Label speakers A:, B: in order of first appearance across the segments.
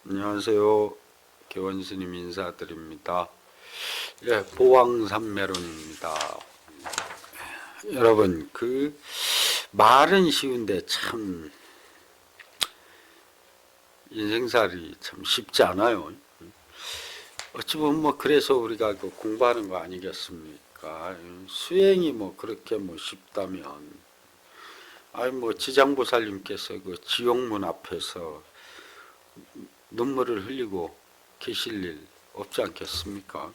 A: 안녕하세요. 개원스님 인사드립니다. 예, 보왕산매론입니다. 여러분, 말은 쉬운데 참 인생살이 참 쉽지 않아요. 어찌 보면 그래서 우리가 공부하는 거 아니겠습니까? 수행이 그렇게 쉽다면, 지장보살님께서 지옥문 앞에서 눈물을 흘리고 계실 일 없지 않겠습니까?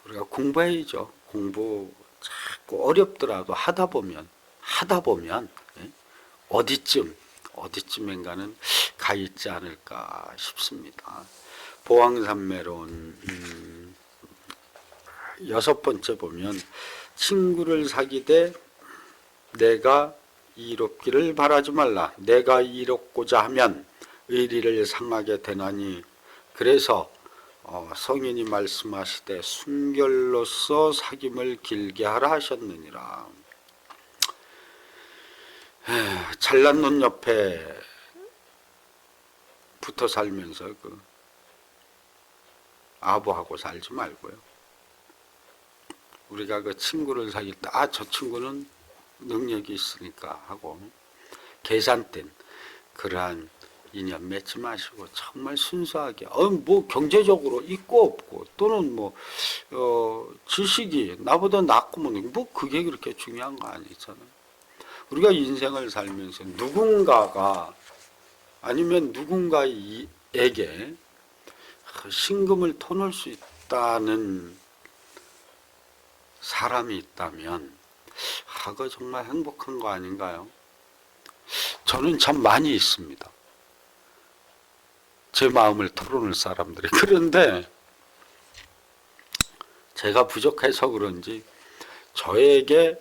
A: 우리가 공부해야죠. 공부 자꾸 어렵더라도 하다 보면 예? 어디쯤인가는 가 있지 않을까 싶습니다. 보왕산매론 6번째 보면 친구를 사귀되 내가 이롭기를 바라지 말라. 내가 이롭고자 하면 의리를 상하게 되나니 그래서 성인이 말씀하시되 순결로서 사귐을 길게 하라 하셨느니라. 잘난 놈 옆에 붙어 살면서 아부하고 살지 말고요. 우리가 친구를 사귈 때 저 친구는 능력이 있으니까 하고 계산된 그러한 인연 맺지 마시고 정말 순수하게 경제적으로 있고 없고 또는 지식이 나보다 낫고 그게 그렇게 중요한 거 아니잖아요. 우리가 인생을 살면서 누군가가 아니면 누군가에게 신금을 터놓을 수 있다는 사람이 있다면 그거 정말 행복한 거 아닌가요? 저는 참 많이 있습니다. 제 마음을 털어놓을 사람들이. 그런데 제가 부족해서 그런지 저에게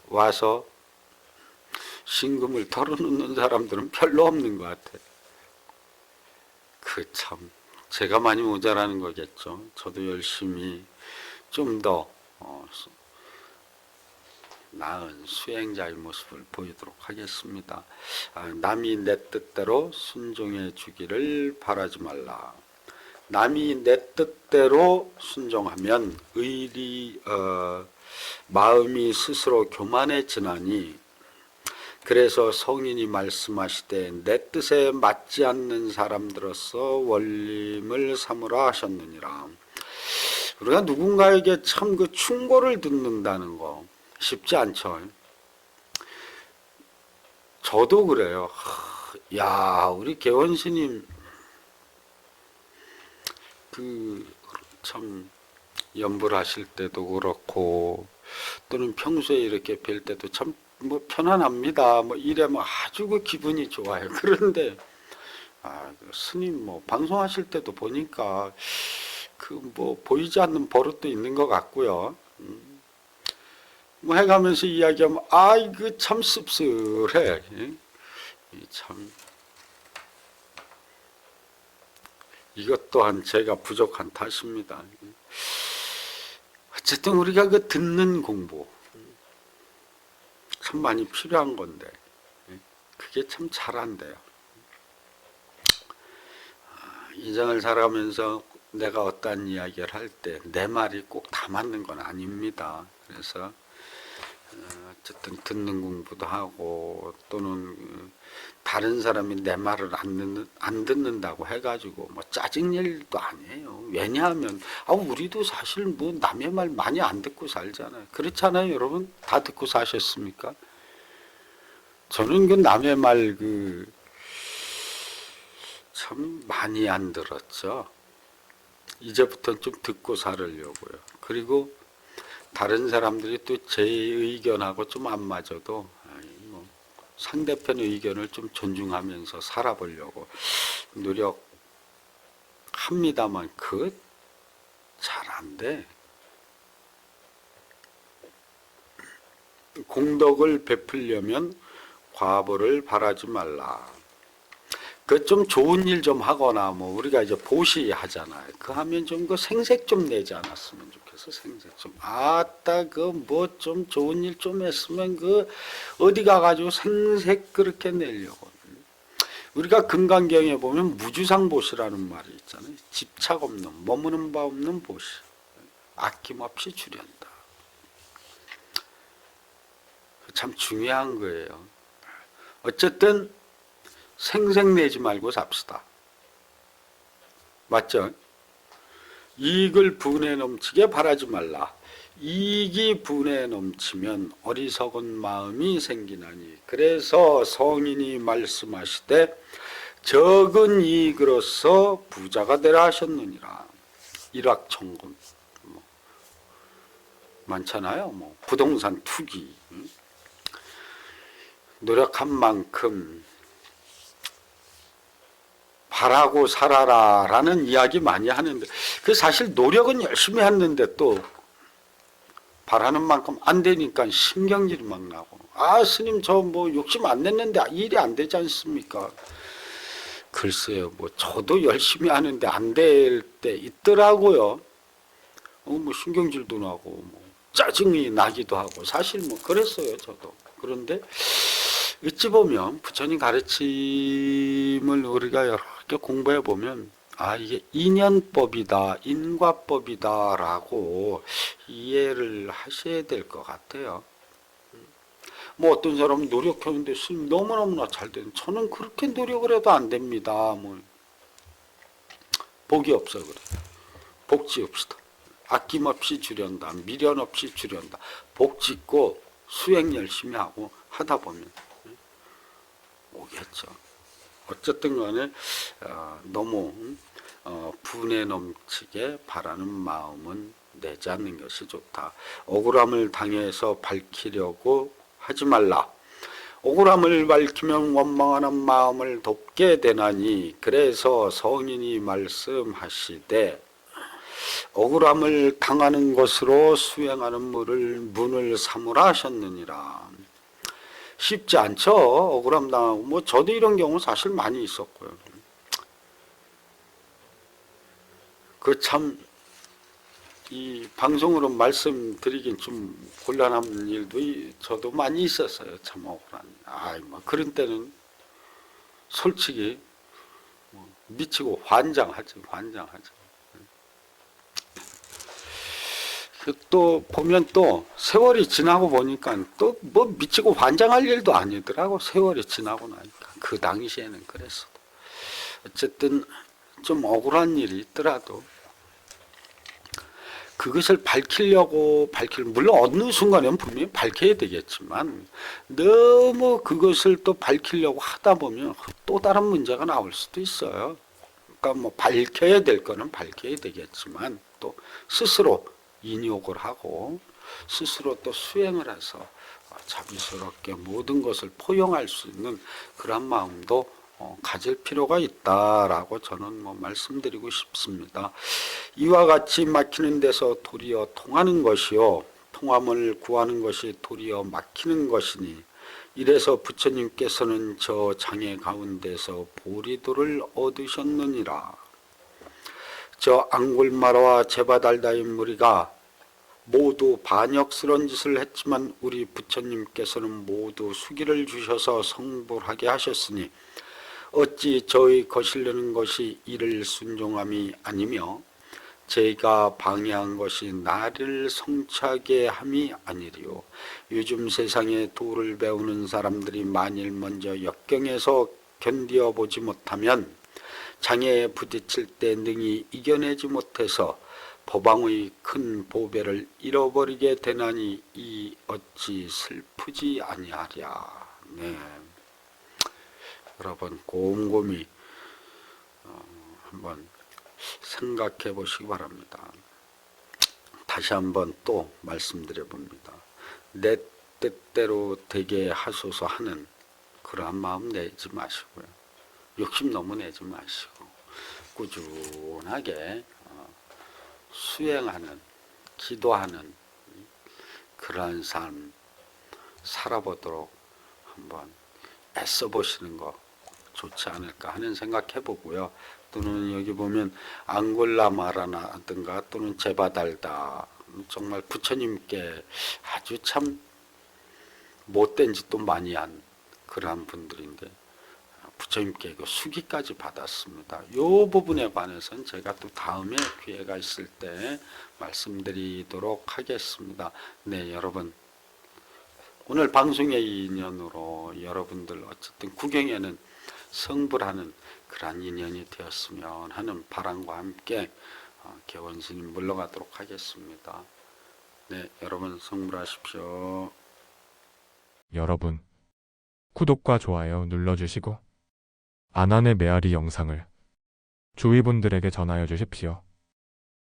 A: 와서 신금을 털어놓는 사람들은 별로 없는 것 같아요. 참 제가 많이 모자라는 거겠죠. 저도 열심히 좀 더 나은 수행자의 모습을 보이도록 하겠습니다. 남이 내 뜻대로 순종해 주기를 바라지 말라. 남이 내 뜻대로 순종하면 마음이 스스로 교만해지나니 그래서 성인이 말씀하시되 내 뜻에 맞지 않는 사람들로서 원림을 삼으라 하셨느니라. 우리가 누군가에게 참 충고를 듣는다는 거 쉽지 않죠. 저도 그래요. 우리 개원스님 참 연불하실 때도 그렇고 또는 평소에 이렇게 뵐 때도 참 편안합니다. 이러면 아주 기분이 좋아요. 그런데 스님 방송하실 때도 보니까 보이지 않는 버릇도 있는 것 같고요. 해가면서 이야기하면 이거 참 씁쓸해. 참 이것 또한 제가 부족한 탓입니다. 어쨌든 우리가 듣는 공부 참 많이 필요한 건데 그게 참 잘한대요. 인생을 살아가면서 내가 어떠한 이야기를 할 때 내 말이 꼭 다 맞는 건 아닙니다. 그래서 어쨌든 듣는 공부도 하고 또는 다른 사람이 내 말을 안 듣는다고 해가지고 짜증낼 일도 아니에요. 왜냐하면 우리도 사실 남의 말 많이 안 듣고 살잖아요. 그렇잖아요, 여러분? 다 듣고 사셨습니까? 저는 남의 말 참 많이 안 들었죠. 이제부터는 좀 듣고 살으려고요. 그리고 다른 사람들이 또 제 의견하고 좀 안 맞아도 상대편 의견을 좀 존중하면서 살아보려고 노력합니다만 잘 안 돼. 공덕을 베풀려면 과보를 바라지 말라. 좀 좋은 일 좀 하거나 우리가 이제 보시 하잖아요. 하면 좀 생색 좀 내지 않았으면 좋겠어. 생색 좀. 좀 좋은 일 좀 했으면 어디 가가지고 생색 그렇게 내려고. 우리가 금강경에 보면 무주상보시라는 말이 있잖아요. 집착 없는, 머무는 바 없는 보시. 아낌없이 주련다. 참 중요한 거예요. 어쨌든 생색내지 말고 삽시다. 맞죠? 이익을 분에 넘치게 바라지 말라. 이익이 분에 넘치면 어리석은 마음이 생기나니. 그래서 성인이 말씀하시되 적은 이익으로서 부자가 되라 하셨느니라. 일확천금 많잖아요. 부동산 투기, 노력한 만큼 바라고 살아라 라는 이야기 많이 하는데, 그 사실 노력은 열심히 했는데 또 바라는 만큼 안 되니까 신경질이 막 나고, 스님 저 욕심 안 냈는데 일이 안 되지 않습니까? 글쎄요, 저도 열심히 하는데 안 될 때 있더라고요. 신경질도 나고 짜증이 나기도 하고, 사실 그랬어요 저도. 그런데 어찌 보면 부처님 가르침을 우리가 여러 개 공부해 보면 이게 인연법이다, 인과법이다 라고 이해를 하셔야 될 것 같아요. 어떤 사람은 노력했는데 스님 너무너무나 잘 되는, 저는 그렇게 노력을 해도 안 됩니다. 복이 없어 그래. 복지 없시다. 아낌없이 주련다. 미련 없이 주련다. 복 짓고 수행 열심히 하고 하다 보면 오겠죠. 어쨌든 간에 너무 분에 넘치게 바라는 마음은 내지 않는 것이 좋다. 억울함을 당해서 밝히려고 하지 말라. 억울함을 밝히면 원망하는 마음을 돕게 되나니. 그래서 성인이 말씀하시되 억울함을 당하는 것으로 수행하는 문을 삼으라 하셨느니라. 쉽지 않죠. 억울함 당하고. 저도 이런 경우 사실 많이 있었고요. 이 방송으로 말씀드리긴 좀 곤란한 일도 저도 많이 있었어요. 참 억울한. 그런 때는 솔직히 미치고 환장하죠. 또 보면 또 세월이 지나고 보니까 또 미치고 환장할 일도 아니더라고. 세월이 지나고 나니까. 그 당시에는 그랬어. 어쨌든 좀 억울한 일이 있더라도 그것을 물론 어느 순간에는 분명히 밝혀야 되겠지만, 너무 그것을 또 밝히려고 하다 보면 또 다른 문제가 나올 수도 있어요. 그러니까 밝혀야 될 거는 밝혀야 되겠지만, 또 스스로 인욕을 하고 스스로 또 수행을 해서 자비스럽게 모든 것을 포용할 수 있는 그런 마음도 가질 필요가 있다라고 저는 말씀드리고 싶습니다. 이와 같이 막히는 데서 도리어 통하는 것이요, 통함을 구하는 것이 도리어 막히는 것이니, 이래서 부처님께서는 저 장애 가운데서 보리도를 얻으셨느니라. 저 앙굴마라와 제바달다의 무리가 모두 반역스러운 짓을 했지만 우리 부처님께서는 모두 수기를 주셔서 성불하게 하셨으니 어찌 저의 거시려는 것이 이를 순종함이 아니며 제가 방해한 것이 나를 성취하게 함이 아니리요. 요즘 세상에 도를 배우는 사람들이 만일 먼저 역경에서 견디어 보지 못하면 장애에 부딪힐 때 능히 이겨내지 못해서 법왕의 큰 보배를 잃어버리게 되나니 이 어찌 슬프지 아니하랴. 네. 여러분 곰곰이 한번 생각해 보시기 바랍니다. 다시 한번 또 말씀드려 봅니다. 내 뜻대로 되게 하소서 하는 그러한 마음 내지 마시고요. 욕심 너무 내지 마시고 꾸준하게 수행하는, 기도하는 그러한 삶 살아보도록 한번 애써보시는 거 좋지 않을까 하는 생각 해보고요. 또는 여기 보면 앙골라마라든가 또는 제바달다, 정말 부처님께 아주 참 못된 짓도 많이 한 그러한 분들인데 부처님께 그 수기까지 받았습니다. 이 부분에 관해서는 제가 또 다음에 기회가 있을 때 말씀드리도록 하겠습니다. 네, 여러분. 오늘 방송의 인연으로 여러분들 어쨌든 구경에는 성불하는 그러한 인연이 되었으면 하는 바람과 함께 개원스님 물러가도록 하겠습니다. 네, 여러분 성불하십시오.
B: 여러분, 구독과 좋아요 눌러주시고 안한의 메아리 영상을 주위 분들에게 전하여 주십시오.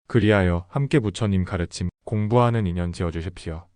B: 그리하여 함께 부처님 가르침 공부하는 인연 지어 주십시오.